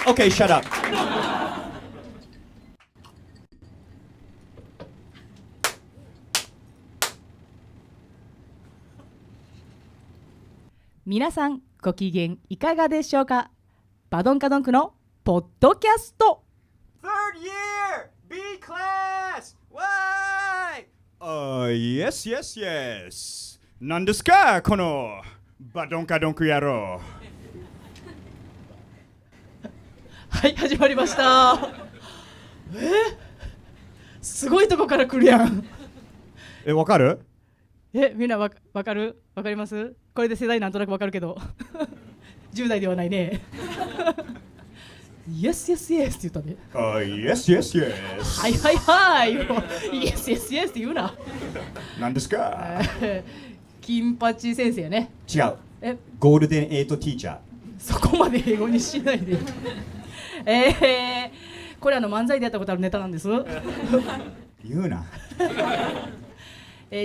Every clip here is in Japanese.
Okay, shut up. 皆さんご機嫌いかがでしょうか。バドンカドンクのポッドキャスト。 Third year! B class! Why? Yes, yes, yes. 何ですかこのバドンカドンク野郎。はい、始まりました。すごいとこから来るやん。わかる？みんなわかる？わかります？これで世代なんとなくわかるけど10代ではないね。Yes, yes, yes って言ったね。Yes, yes, yes. はいはいはい。Yes, yes, yes って言うな。何ですか？金八先生やね。違う。ゴールデンエイトティーチャー。そこまで英語にしないで。これ漫才でやったことあるネタなんです。言うな。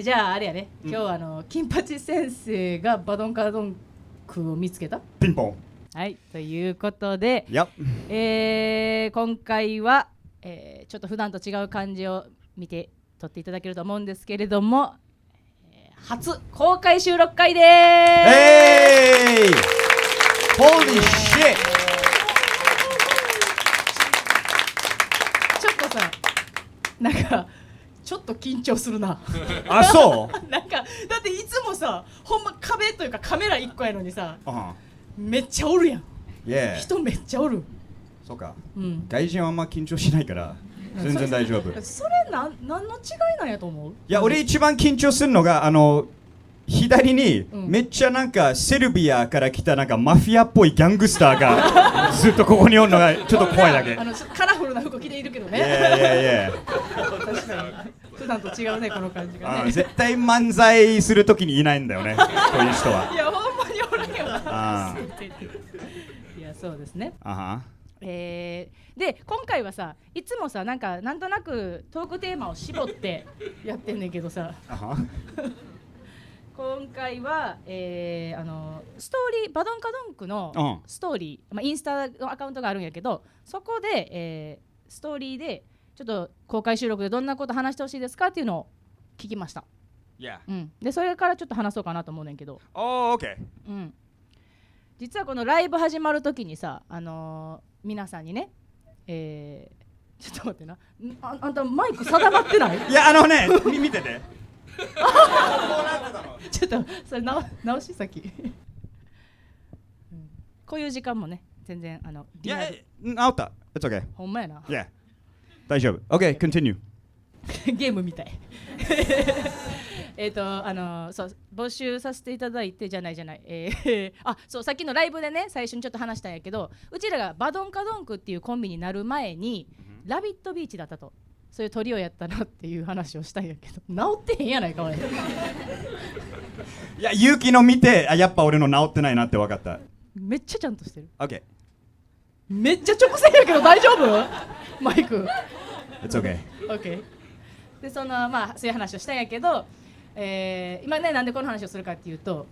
じゃああれやね、今日は金八先生がバドンカドンクを見つけた。ピンポン。はい、ということで、Yep. 今回は、ちょっと普段と違う感じを見て撮っていただけると思うんですけれども、初公開収録会でーす。Hey! Holy shit! ちょっとさ、なんかちょっと緊張するな。あ、そう？なんかだっていつもさ、ほんま壁というかカメラ1個やのにさ、Uh-huh. めっちゃおるやん。Yeah. 人めっちゃおる。そうか。うん。外人はあんま緊張しないから全然大丈夫。それ何の違いなんやと思う？いや、俺一番緊張するのが左にめっちゃなんかセルビアから来たなんかマフィアっぽいギャングスターがずっとここにおるのがちょっと怖いだけ。カラフルな服着ているけどね。いやいや。確かに普段と違うね、この感じがね。絶対漫才するときにいないんだよね、こういう人は。いや、ほんまにおるよな。あいや、そうですね。あ。で、今回はさ、いつもさ、なんとなくトークテーマを絞ってやってんねんけどさ、今回は、ストーリーバドンカドンクのストーリー、インスタのアカウントがあるんやけど、そこで、ストーリーでちょっと公開収録でどんなこと話してほしいですかっていうのを聞きました。うん、でそれからちょっと話そうかなと思うねんけど。OK。うん。実はこのライブ始まるときにさ、皆さんにね、ちょっと待ってな、あんたマイク定まってない？いや、見てて。ちょっとそれ直し先。こういう時間もね、全然いや、治った。It's okay。ほんまやな。いや、大丈夫。OK、continue。ゲームみたい。そう募集させていただいて、じゃない、そうさっきのライブでね、最初にちょっと話したんやけど、うちらがバドンカドンクっていうコンビになる前に、ラビットビーチだったと、そういうトリオやったなっていう話をしたんやけど、治ってへんやないか俺。いや、勇気の見て、やっぱ俺の治ってないなって分かった。めっちゃちゃんとしてる。OK。めっちゃ直線やけど大丈夫？マイク。It's okay。OK。でそういう話をしたんやけど、今ね、なんでこの話をするかっていうと、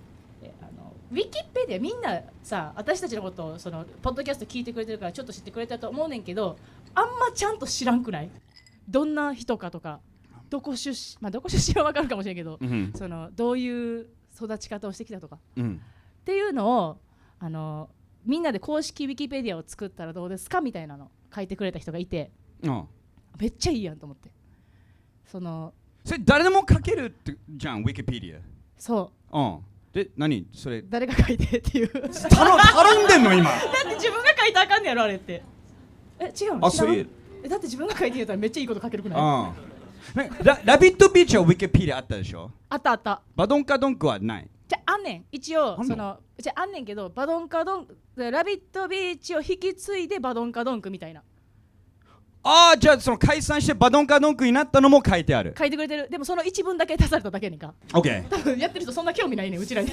ウィキペディアみんなさ、私たちのことをポッドキャスト聞いてくれてるからちょっと知ってくれたと思うねんけど、あんまちゃんと知らんくない？どんな人かとか、どこ出身は分かるかもしれんけど、どういう育ち方をしてきたとか、っていうのをみんなで公式ウィキペディアを作ったらどうですかみたいなの書いてくれた人がいて、めっちゃいいやんと思って。それ誰でも書けるってじゃん、ウィキペディア。そう。で、何それ誰が書いてっていう。頼んでんの今。だって自分が書いたらあかんねやろあれって。違うの？あ、そういう。だって自分が書いて言うたらめっちゃいいこと書けるくない？ラビットビーチはウィキペディアあったでしょ？あった。バドンカドンクはない。じゃあんねん、一応あんねんけど、バドンカドンラビットビーチを引き継いでバドンカドンクみたいな。じゃあ解散してバドンカドンクになったのも書いてある。書いてくれてる。でもその一文だけ足されただけやねんか。OK。多分やってる人そんな興味ないねん、うちらに。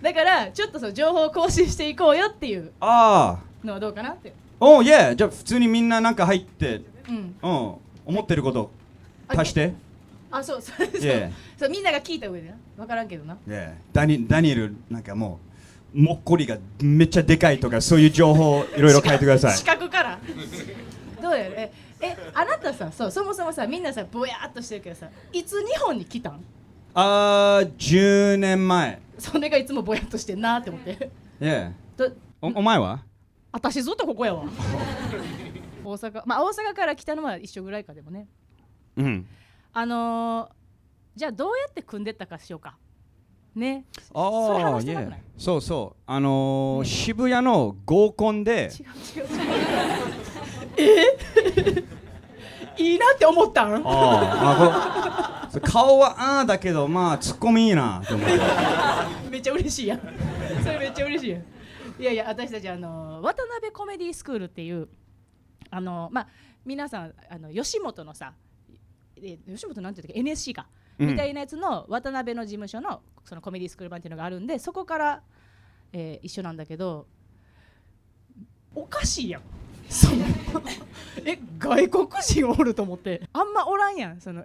だからちょっと情報を更新していこうよっていうのはどうかなって。いや、じゃあ普通にみんななんか入って、思ってること足して。そう、みんなが聞いた上でな。分からんけどな。ダニエルなんかもうもっこりがめっちゃでかいとかそういう情報いろいろ書いてください。視覚からどうやるあなたさそもそもさみんなさぼやっとしてるけどさいつ日本に来たん10年前。それがいつもぼやっとしてんなって思ってお前は私ずっとここやわ大阪大阪から来たのは一緒ぐらいかでもねじゃあどうやって組んでったかしようかね。それ話してなくない？そうそう、渋谷の合コンで違ういいなって思ったん？顔はだけどまあツッコミいいなと思ってめっちゃ嬉しいやんそれめっちゃ嬉しいやん。いやいや私たち渡辺コメディスクールっていう皆さん吉本のさ吉本なんていうか NSC か、みたいなやつの渡辺の事務所のそのコメディスクール版っていうのがあるんでそこから、一緒なんだけどおかしいやん外国人おると思ってあんまおらんやんこの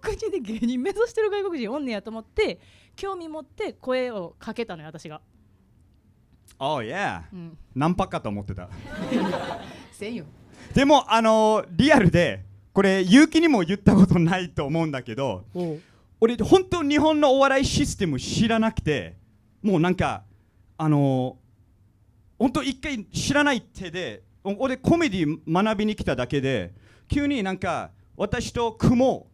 国で芸人目指してる外国人おんねやと思って興味持って声をかけたのよ私が。ナンパかと思ってたせんよ。でもリアルでこれ結城にも言ったことないと思うんだけど俺本当日本のお笑いシステム知らなくてもうなんか本当一回知らない手で俺コメディ学びに来ただけで急になんか私と組も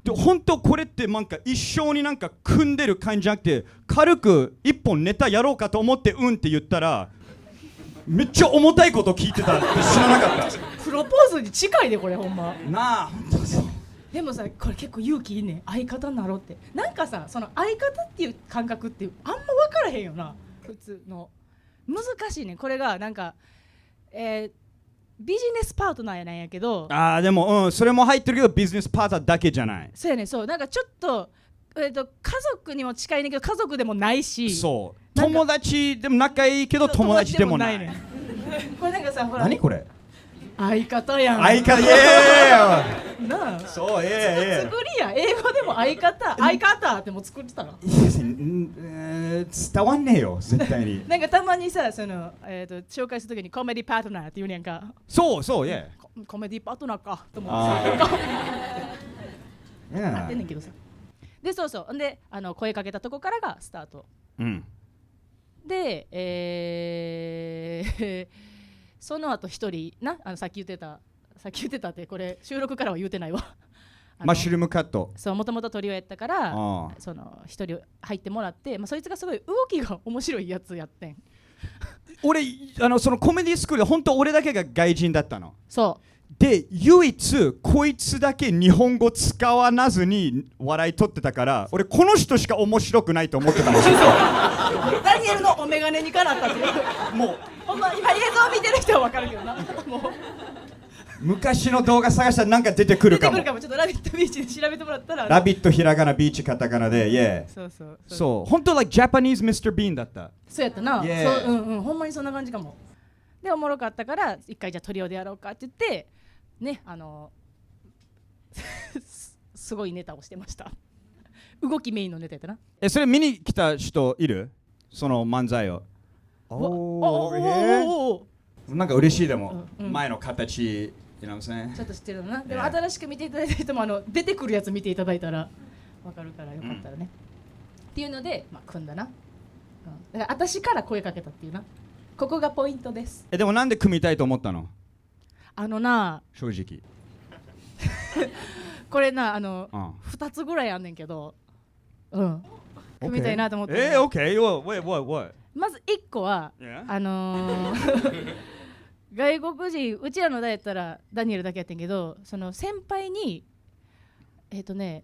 うで本当これってなんか一生になんか組んでる感じじゃなくて軽く一本ネタやろうかと思ってって言ったらめっちゃ重たいこと聞いてたって知らなかったプロポーズに近いでこれほんまなあ。本当そうでもさこれ結構勇気いいね相方になろうってなんかさその相方っていう感覚ってあんま分からへんよな普通の難しいねこれがなんかビジネスパートナーなんやけどでもそれも入ってるけどビジネスパートナーだけじゃない。そうやねそうなんかちょっと家族にも近いねんけど家族でもないしそう友達でも仲いいけど友達でもないねんこれなんかさほら何これ相方やん相方なあそう作りや英語でも相方ってもう作ってたら伝わんねえよ絶対になんかたまにさ紹介するときにコメディパートナーって言うねんかそうコメディパートナーかと思ってなってんねんけどさでそうで声かけたとこからがスタート、でその後一人さっき言ってたってこれ収録からは言うてないわマッシュルームカットそうもともとトリオやったからその一人入ってもらって、そいつがすごい動きが面白いやつやってん俺そのコメディスクールで本当俺だけが外人だったのそうで唯一こいつだけ日本語使わなずに笑い取ってたから俺この人しか面白くないと思ってたんですよダニエルのお眼鏡にかなったっていうもうほんま今映像見てる人は分かるけどなもう昔の動画探したらなんか出てくるかもちょっとラビットビーチで調べてもらったらラビットひらがなビーチカタカナでそう本当like Japanese Mr. Bean だったそうやったなそうほんまにそんな感じかもでおもろかったから一回じゃあトリオでやろうかって言ってねすごいネタをしてました動きメインのネタやったなそれ見に来た人いるその漫才をなんか嬉しいでも、前の形ですねちょっと知ってるなでも新しく見ていただいた人も出てくるやつ見ていただいたら分かるからよかったらね、っていうので、組んだな、だから私から声かけたっていうなここがポイントです。でもなんで組みたいと思ったの正直これ2つぐらいあんねんけど組みたいなと思って、OKまず1個は、外国人うちらの代やったらダニエルだけやってんけどその先輩に1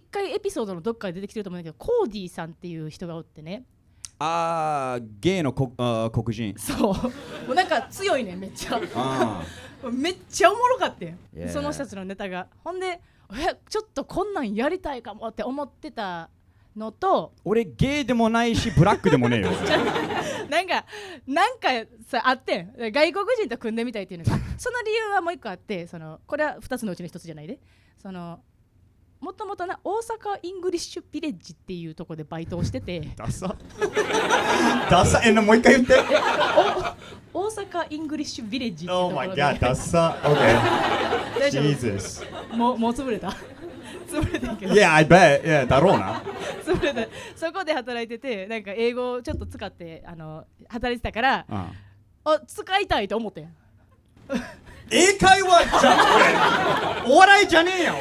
回エピソードのどっかで出てきてると思うんだけどコーディーさんっていう人がおってねゲイの黒人そうもうなんか強いねめっちゃめっちゃおもろかってん、その人たちのネタがほんでちょっとこんなんやりたいかもって思ってたのと俺ゲイでもないしブラックでもねえよなんかさあってん外国人と組んでみたいっていうのがその理由はもう一個あってこれは2つのうちの1つじゃないでももともとな大阪イングリッシュビレッジっていうところでバイトをしててダサダサもう一回言って大阪イングリッシュビレッジっていうと Oh こ my ろで god ダサ OK 大丈夫 Jesus もう潰れた潰れたけど Yeah I bet Yeah だろうな潰れたそこで働いててなんか英語をちょっと使って働いてたからあ使いたいと思ってん英会話じゃんこれお笑いじゃねえよよ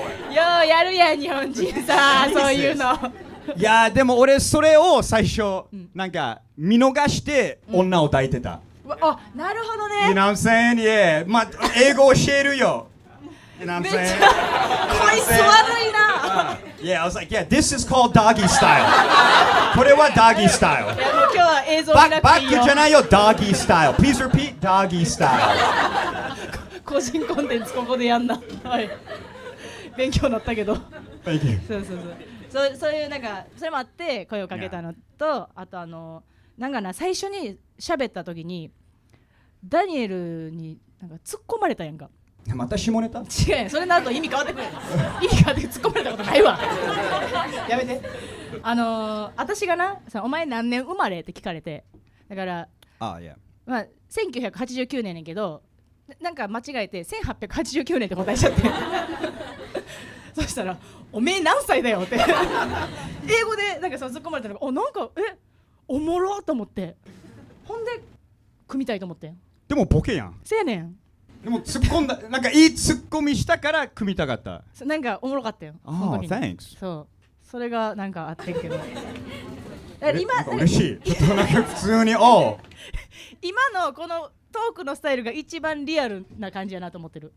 うやるやん日本人さそういうのいやでも俺それを最初なんか見逃して女を抱いてたあなるほど You ね know what I'm saying? Yeah まあ英語教えるよ You know what I'm めっち saying? ゃこいつ悪いなYeah I was like Yeah this is called doggy style これは doggy style いやもう今日は映像見バッなくていいよクじゃないよ doggy style Please repeat doggy style 個人コンテンツここでやんなはい勉強になったけど Thank you そういうなんかそれもあって声をかけたのとあとなんかな最初に喋った時にダニエルになんか突っ込まれたやんかまた下ネタ違うよそれの後意味変わってくる意味変わって突っ込まれたことないわやめて私がなお前何年生まれって聞かれてだからyeah まあ1989年やけどなんか間違えて1889年って答えちゃってそしたらおめえ何歳だよって英語でなんかその突っ込まれたのがなんかおもろと思ってほんで組みたいと思ってでもボケやんせやねんでも突っ込んだなんかいい突っ込みしたから組みたかったなんかおもろかったよThanks そうそれがなんかあってんけど今嬉しいちょっとなんか普通に今のこのトークのスタイルが一番リアルな感じやなと思ってる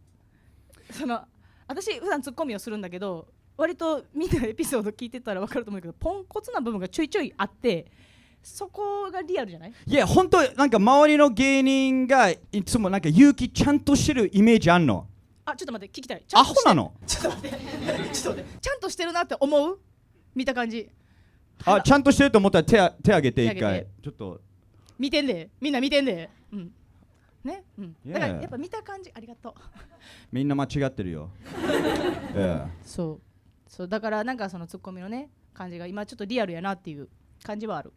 私普段ツッコミをするんだけど割とみんなエピソード聞いてたら分かると思うけどポンコツな部分がちょいちょいあってそこがリアルじゃない？いや本当なんか周りの芸人がいつもなんか勇気ちゃんとしてるイメージあんのちょっと待って聞きたいアホなのちょっと待ってちゃんとしてるなって思う見た感じちゃんとしてると思ったら手挙げて一手挙げ回てちょっと見てんでみんな見てんでね、Yeah だからやっぱ見た感じありがとうみんな間違ってるよそうだからなんかそのツッコミのね感じが今ちょっとリアルやなっていう感じはある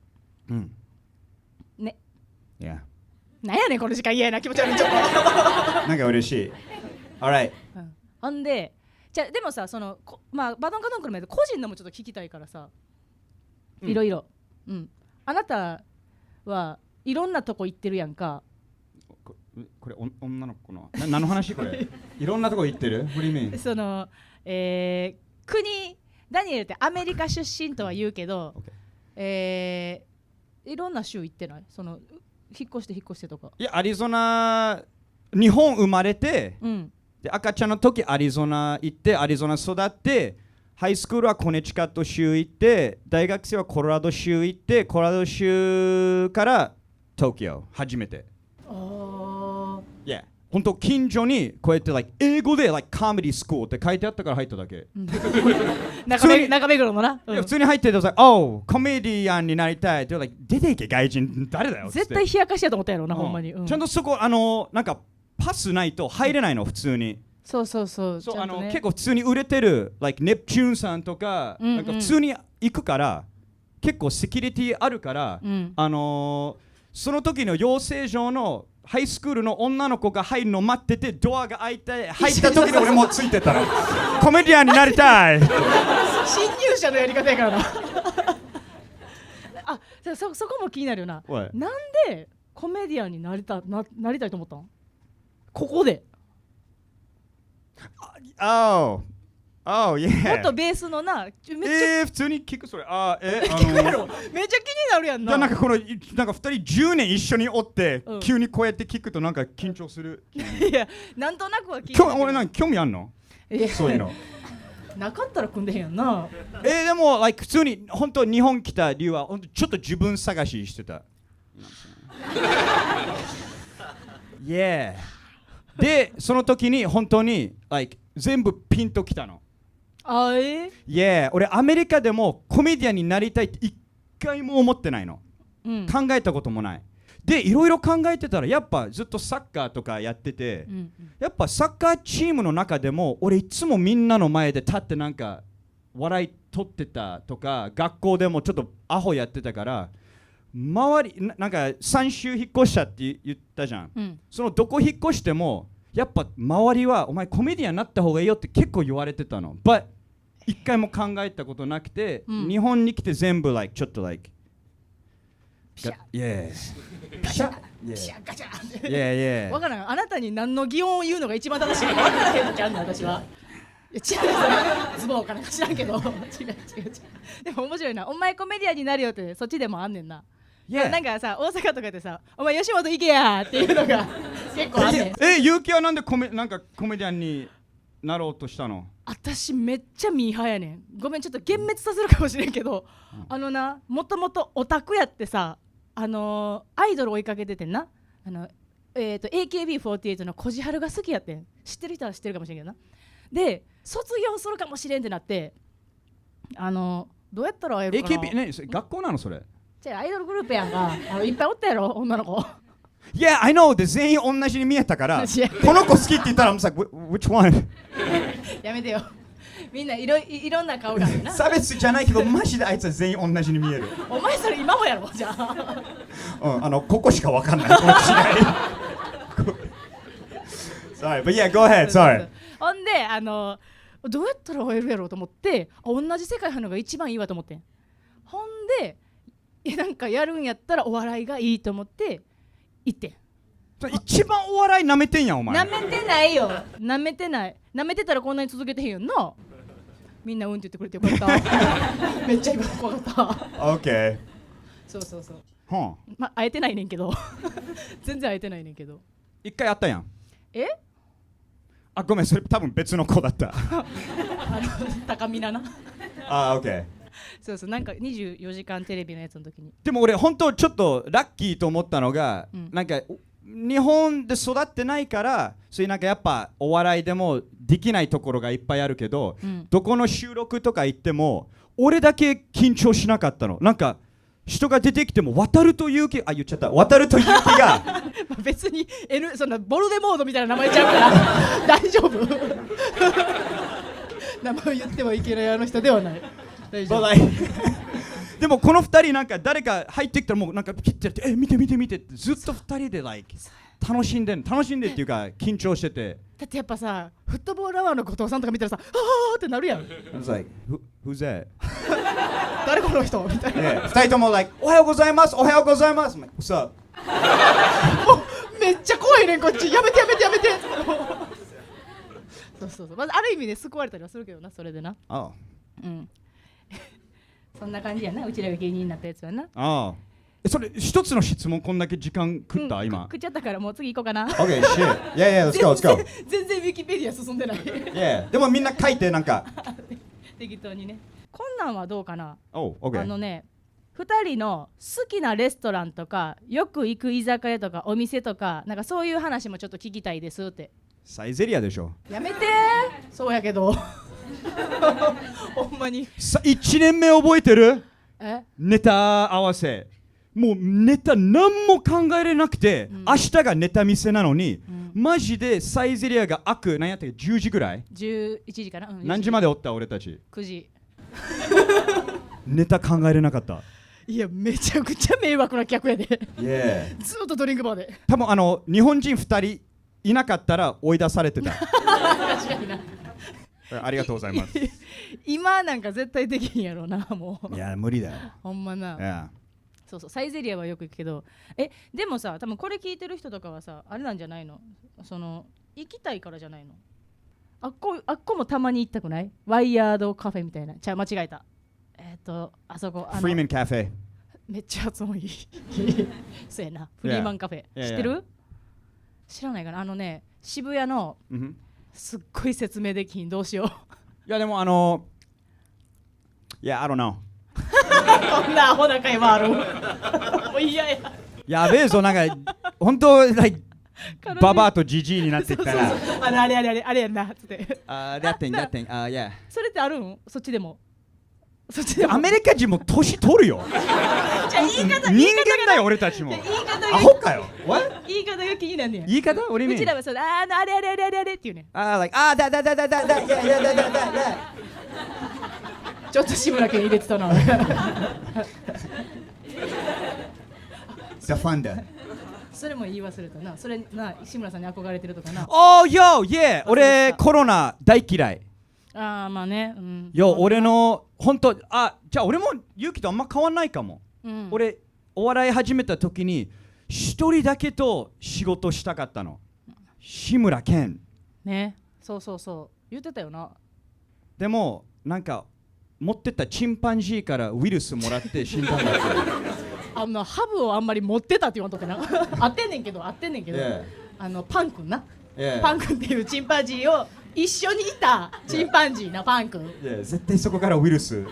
ねなんやねんこの時間嫌やな気持ち悪いちょっとなんか嬉しい Alright ほんでじゃあでもさまあバトンカドンクの前で個人のもちょっと聞きたいからさいろいろあなたはいろんなとこ行ってるやんかこれ女の子の何の話これいろんなとこ行ってる What do you mean? 国ダニエルってアメリカ出身とは言うけど、いろんな州行ってない引っ越してとかいやアリゾナ日本生まれて、で赤ちゃんの時アリゾナ行ってアリゾナ育ってハイスクールはコネチカット州行って大学生はコロラド州行ってコロラド州から東京初めていや本当近所にこうやって、英語で、コメディスクールって書いてあったから入っただけ中目黒のな、いや普通に入ってて、コメディアンになりたいって、出ていけ外人誰だよ絶対冷やかしやと思ったやろな、ほんまに、ちゃんとそこなんかパスないと入れないの普通にそう結構普通に売れてるネプチューンさんとか、なんか普通に行くから結構セキュリティあるから、その時の養成所のハイスクールの女の子が入るの待っててドアが開いて入った時に俺もついてたのコメディアンになりたい侵入者のやり方やからなそこも気になるよななんでコメディアンになりたいと思ったのここでOh yeah もっとベースのな普通に聞くそれめっちゃ気になるやんななんかなんか2人10年一緒におって、急にこうやって聞くとなんか緊張するいやなんとなくは聞いて俺なんか興味あんのそういうのなかったら組んでへんやんなでも普通に本当日本来た理由は本当ちょっと自分探ししてたでその時に本当に全部ピンときたの俺アメリカでもコメディアンになりたいって一回も思ってないの、考えたこともないでいろいろ考えてたらやっぱずっとサッカーとかやってて、やっぱサッカーチームの中でも俺いつもみんなの前で立ってなんか笑い取ってたとか、学校でもちょっとアホやってたから、周りなんか3週引っ越したって言ったじゃん、そのどこ引っ越してもやっぱ周りはお前コメディアンになった方がいいよって結構言われてたの。But 一回も考えたことなくて、日本に来て全部ちょっとピシャYeah ガチャピシャガチャYeah わからん。あなたに何の擬音を言うのが一番正しいかわからへん時あるの私は。いや違うズボンかなんか知らんけど違うでも面白いな。お前コメディアンになるよってそっちでもあんねんな。なんかさ、大阪とかでさ、お前吉本行けやっていうのが結構あんねん。結城はなんでなんかコメディアンになろうとしたの？私めっちゃミーハーやねん。ごめんちょっと幻滅させるかもしれんけど、もともとオタクやってさ、アイドル追いかけててんな。AKB48 の小路春が好きやってん。知ってる人は知ってるかもしれんけどな。で卒業するかもしれんってなって、どうやったら会えるかな。 AKB ね、学校なのそれ？じゃあアイドルグループやんか。いっぱいおったやろ女の子。Yeah, I know で全員同じに見えたからこの子好きって言ったらI'm like, which one? やめてよ。みんないろんな顔があるな。差別じゃないけどマジであいつは全員同じに見える。お前それ今もやろじゃあ。ここしかわかんないこの違い。Sorry, but yeah, go ahead. Sorry. ほんでどうやったら会えるやろうと思って同じ世界入るのが一番いいわと思ってん。ほんでなんかやるんやったらお笑いがいいと思って行ってん。一番お笑いなめてんやんお前。なめてないよ。なめてない。なめてたらこんなに続けてへんよな。みんなうんって言ってくれてよかっためっちゃ今怖かった。 OK。 そうそうそう。ま会えてないねんけど全然会えてないねんけど。一回会ったやん。あごめんそれ多分別の子だった高見なな。OK。そうそうなんか24時間テレビのやつの時に。でも俺本当ちょっとラッキーと思ったのが、なんか日本で育ってないからそういうなんかやっぱお笑いでもできないところがいっぱいあるけど、どこの収録とか行っても俺だけ緊張しなかったの。なんか人が出てきても渡ると勇気言っちゃった渡ると勇気が別に、そんなボルデモードみたいな名前ちゃうから大丈夫名前言ってはいけないあの人ではない。大丈夫でもこの2人なんか誰か入ってきたらもうなんかピッてやって見て見て見てってずっと2人で楽しんでっていうか緊張してて。だってやっぱさフットボールアワーの後藤さんとか見たらさあーってなるやん。It's like, who's that? 誰この人みたいな。2人ともおはようございますおはようございます。What's up? めっちゃ怖いねんこっち。やめてやめてやめてそうまずある意味で救われたりはするけどなそれでな。そんな感じやなうちらが芸人になったやつはな。それ一つの質問こんだけ時間食った、今食っちゃったからもう次行こうかな。 OK shit yeah let's go let's go 全然ウィキペディア進んでないyeah でもみんな書いてなんか適当にね。こんなんはどうかな。OK 2人の好きなレストランとかよく行く居酒屋とかお店とかなんかそういう話もちょっと聞きたいですって。サイゼリアでしょ。やめてそうやけどほんまに1年目覚えてる？ネタ合わせもうネタ何も考えれなくて、明日がネタ見せなのに、マジでサイゼリアが開く何やったっけ10時ぐらい11時かな、何時までおった俺たち9時ネタ考えれなかった。いやめちゃくちゃ迷惑な客やでずっとドリンクバーで多分日本人2人いなかったら追い出されてた確かになありがとうございます今なんか絶対できんやろなもう。いや無理だよほんまな。そうサイゼリアはよく行くけどでもさ多分これ聞いてる人とかはさあれなんじゃないの行きたいからじゃないの。あっこもたまに行ったくない？ワイヤードカフェみたいな。間違えた。あそこフリーマンカフェめっちゃ発音いいそうやなフリーマンカフェ、知ってる？知らないかな。渋谷の、すっごい説明できんどうしよういやでもI don't know こんなアホな会話あるもう嫌や。やべえぞなんか本当ババアとジジイになってったらあれやんなつってthat thing yeah それってあるん？そっちでもアメリカ人も年取るよじゃあ言い方人間だよ俺たちも言い方アホかよ言い方が気になんねん。言い方俺うちらはそうあれって言うねん。だちょっと志村けん入れてたな。The Founder。それも言い忘れたな。それな、志村さんに憧れてるとかな。Oh, yo, yeah! 俺、コロナ大嫌い。ああ、まあね。うん。よ、俺の、本当、じゃあ俺も勇気とあんま変わんないかも。うん、俺、お笑い始めた時に、一人だけと仕事したかったの。志村けん。ね、そうそうそう。言ってたよな。でも、なんか、持ってたチンパンジーからウイルスもらって死んだんだって。ハブをあんまり持ってたって言わんとってな。合ってんねんけど、Yeah. パン君な。Yeah. パン君っていうチンパンジーを一緒にいたチンパンジーなパン君。Yeah, 絶対そこからウイルス。違う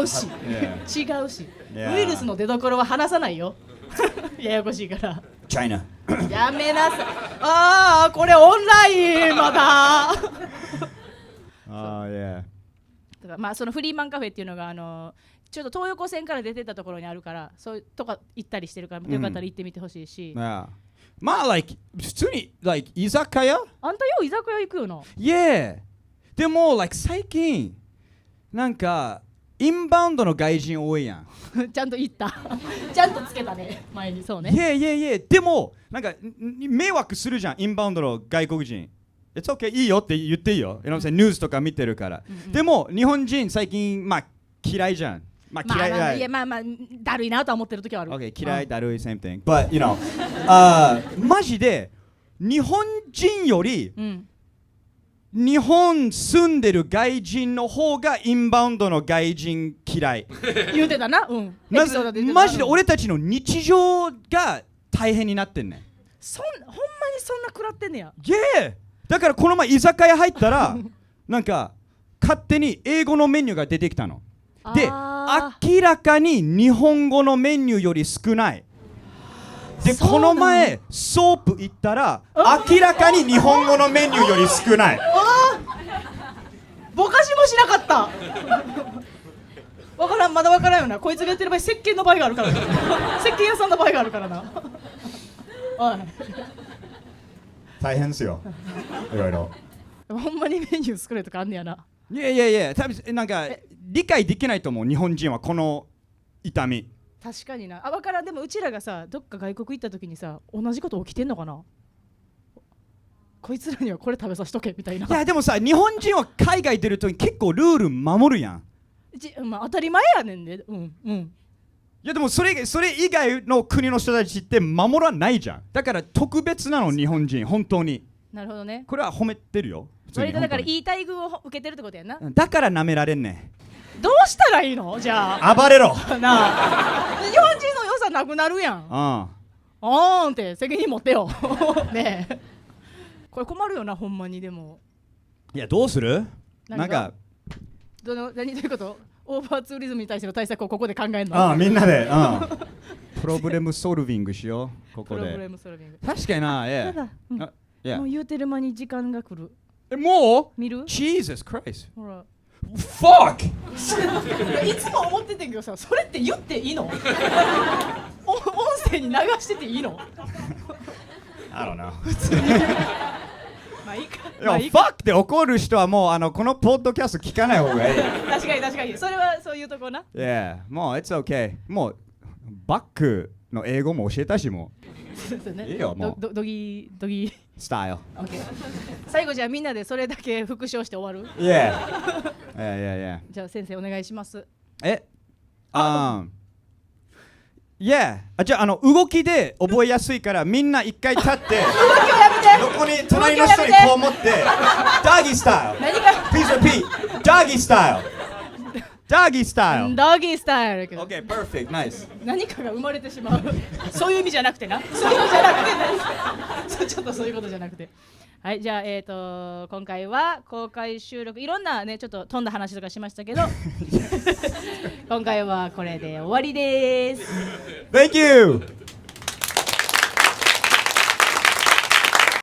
し、Yeah. 違うし、Yeah. ウイルスの出所は話さないよ。ややこしいから。チャイナ。やめなさい。ああ、これオンラインまだ。Yeah. だからまあそのフリーマンカフェっていうのがちょっと東横線から出てたところにあるから、そういうとか行ったりしてるから、よかったら行ってみてほしいし。Yeah. まあ、like 普通に、like 居酒屋？あんたよう居酒屋行くよな。Yeah. でも、like 最近なんかインバウンドの外人多いやん。ちゃんと言った。ちゃんとつけたね、前に。そうね。Yeah. でもなんか迷惑するじゃん、インバウンドの外国人。It's okay、いいよって言っていいよ。ニュースとか見てるから。でも日本人最近まあ嫌いじゃん。まあ嫌い。いやまあだるいなとは思ってる時はある。Okay、嫌い、だるい、same thing。But you know、マジで日本人より、日本住んでる外人の方がインバウンドの外人嫌い。言うてたな。うん。マジで俺たちの日常が大変になってんねん。ほんまにそんな食らってんねや。Yeah! だからこの前居酒屋入ったらなんか勝手に英語のメニューが出てきたの。で、明らかに日本語のメニューより少ない。で、この前ソープ行ったら明らかに日本語のメニューより少ない。ぼかしもしなかった。わからん、まだわからんよな。こいつがやってる場合、石鹸の場合があるからな。石鹸屋さんの場合があるからな。おい、大変ですよ。いろいろ。ほんまにメニュー作れとかあんねやな。いや、多分なんか理解できないと思う、日本人はこの痛み。確かにな。わからん。でもうちらがさ、どっか外国行った時にさ、同じこと起きてんのかな。こいつらにはこれ食べさしとけみたいな。いやでもさ、日本人は海外出るとき結構ルール守るやん。まあ、当たり前やねんで。いやでもそれ以外の国の人たちって守らないじゃん。だから特別なの、日本人、本当に。なるほどね。これは褒めてるよ。割とだからいい待遇を受けてるってことやな。だから舐められんねん。どうしたらいいのじゃあ。暴れろ。なあ。日本人の良さなくなるやん。って責任持ってよ。ねえ。これ困るよな、ほんまに。でもいや、どうする？なんかどういうこと？オーバーツーリズムに対しての対策をここで考えるの？みんなでプロブレムソルビングしよう、ここで。プロブレムソルビング。確かにな。もう言うてる間に時間が来る。もう？見る？ Jesus Christ。ほら。Fuck！ いつも思っててんけどさ、それって言っていいの？音声に流してていいの？ I don't know。普通に。まあいいか。Fuck って怒る人はもうこのポッドキャスト聞かない方がいい。確かに。それはそういうとこな。Yeah、もう It's okay。もうバックの英語も教えたし、もう。そうね。いいよ、もう。ドギースタイル。最後じゃあみんなでそれだけ復唱して終わる？ Yeah。じゃあ先生お願いします。Yeah。じゃあ動きで覚えやすいからみんな一回立って。動きをやめて。横に隣の人にこう持って。ドッギースタイル。何か。Please repeat。ドッギースタイル。ドッギースタイル。ドッギースタイル。Okay、perfect、nice。何かが生まれてしまう。そういう意味じゃなくてな。そういうのじゃなくて。ちょっとそういうことじゃなくて。はい、じゃあ今回は公開収録、いろんなねちょっと飛んだ話とかしましたけど、今回はこれで終わりです。Thank you。